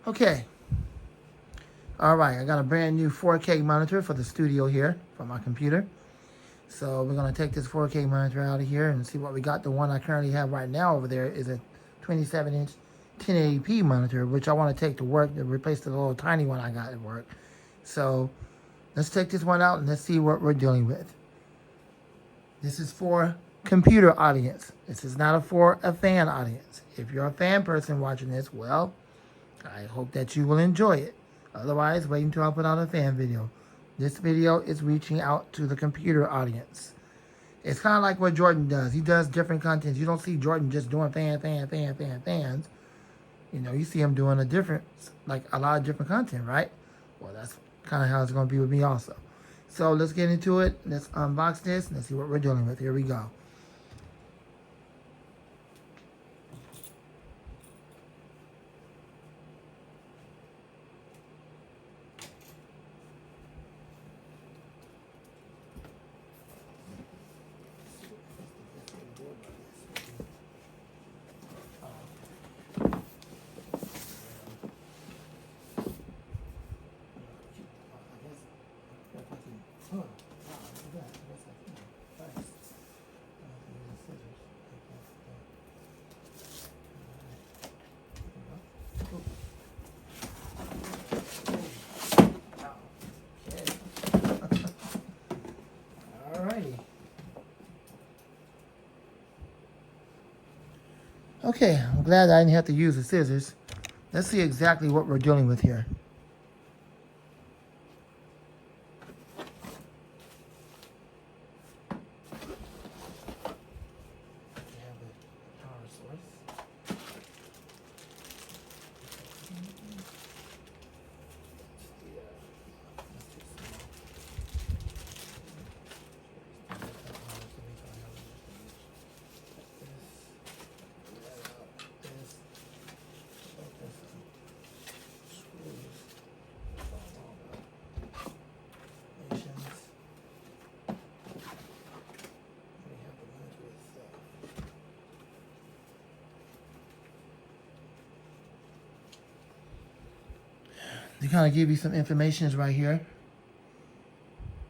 Okay. All right, I got a brand new 4K monitor for the studio here for my computer. So we're going to take this 4K monitor out of here and see what we got. The one I currently have right now over there is a 27-inch 1080p monitor, which I want to take to work to replace the little tiny one I got at work. So let's take this one out and let's see what we're dealing with. This is for computer audience. This is not for a fan audience. If you're a fan person watching this, well, I hope that you will enjoy it. Otherwise, wait until I put out a fan video. This video is reaching out to the computer audience. It's kind of like what Jordan does. He does different content. You don't see Jordan just doing fans. You know, you see him doing a lot of different content, right? Well, that's kind of how it's going to be with me also. So let's get into it. Let's unbox this and let's see what we're dealing with. Here we go. Alrighty. Okay, I'm glad I didn't have to use the scissors. Let's see exactly what we're dealing with here. They kind of give you some information right here.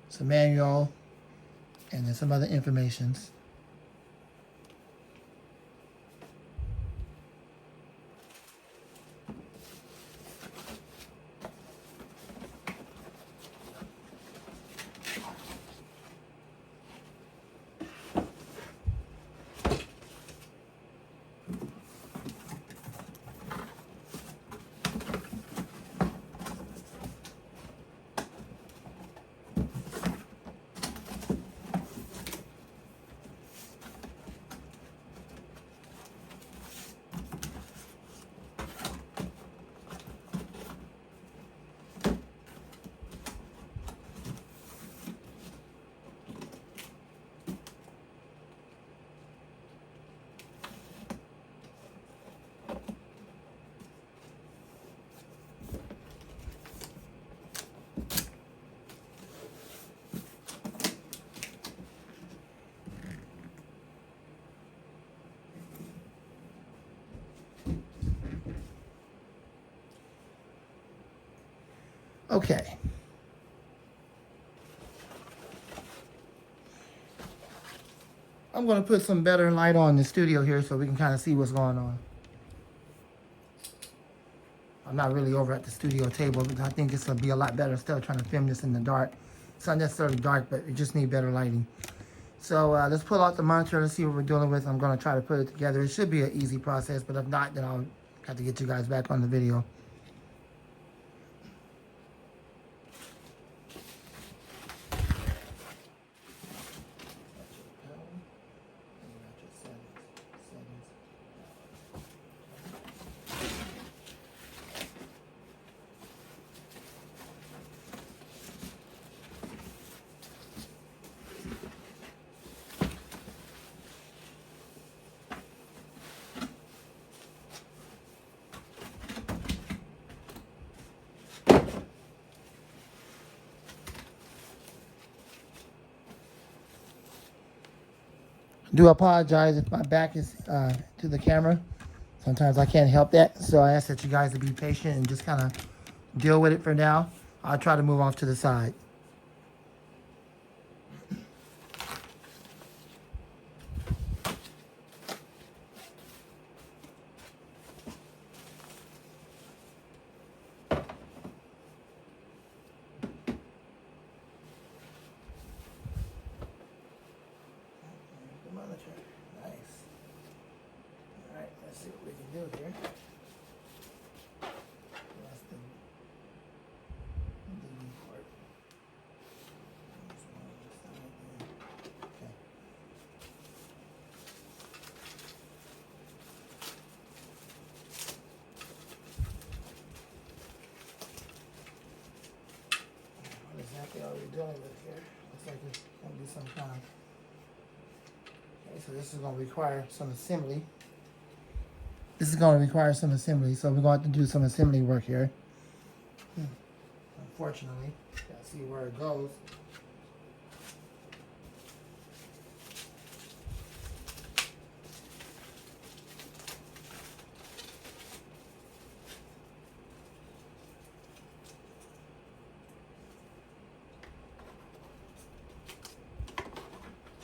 Some manual and then some other informations. Okay. I'm going to put some better light on the studio here so we can kind of see what's going on. I'm not really over at the studio table, but I think this will be a lot better instead of trying to film this in the dark. It's not necessarily dark, but we just need better lighting. So let's pull out the monitor. Let's see what we're dealing with. I'm going to try to put it together. It should be an easy process, but if not, then I'll have to get you guys back on the video. Do apologize if my back is to the camera. Sometimes I can't help that, so I ask that you guys to be patient and just kind of deal with it for now. I'll try to move off to the side. The monitor, nice. All right, let's see what we can do here. That's the DV port. Okay. What exactly are we dealing with here? Looks like it's going to be some kind of... Okay, so this is going to require some assembly. This is going to require some assembly, so we're going to have to do some assembly work here. Unfortunately, gotta see where it goes.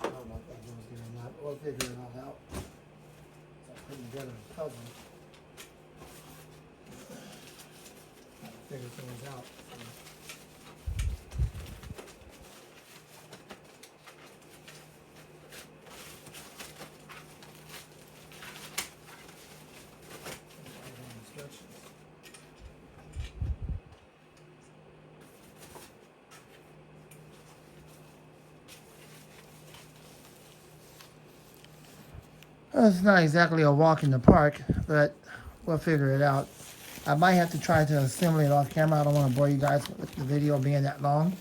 I don't know if that goes there or not. We'll figure it all out. So I'm putting together a puzzle. Trying to figure things out. Instructions. Well, it's not exactly a walk in the park, but we'll figure it out. I might have to try to assemble it off camera. I don't want to bore you guys with the video being that long.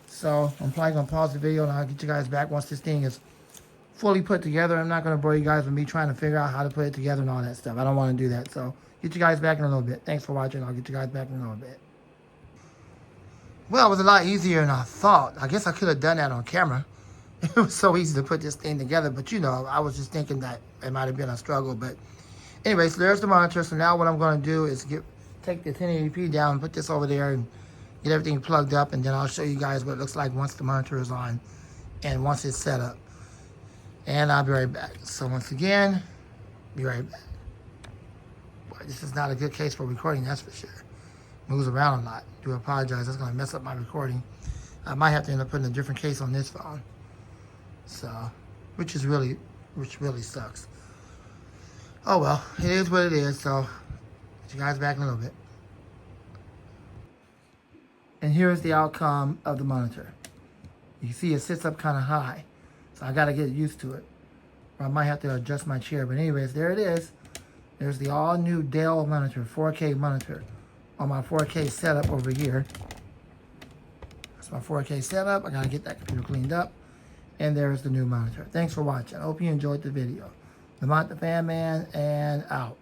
So I'm probably going to pause the video and I'll get you guys back once this thing is fully put together. I'm not going to bore you guys with me trying to figure out how to put it together and all that stuff. I don't want to do that. So get you guys back in a little bit. Thanks for watching. I'll get you guys back in a little bit. Well, it was a lot easier than I thought. I guess I could have done that on camera. It was so easy to put this thing together. But, you know, I was just thinking that it might have been a struggle. But anyway, so there's the monitor. So now what I'm going to do is take the 1080p down and put this over there and get everything plugged up. And then I'll show you guys what it looks like once the monitor is on and once it's set up. And I'll be right back. So once again, be right back. Boy, this is not a good case for recording, that's for sure. Moves around a lot. Do apologize. That's going to mess up my recording. I might have to end up putting a different case on this phone. So, which really sucks. Oh well, it is what it is. So, get you guys back in a little bit. And here's the outcome of the monitor. You can see it sits up kind of high. So I got to get used to it. Or I might have to adjust my chair. But anyways, there it is. There's the all-new Dell Monitor, 4K monitor on my 4K setup over here. That's my 4K setup. I got to get that computer cleaned up. And there's the new monitor. Thanks for watching. I hope you enjoyed the video. Lamont the Fan Man, and out.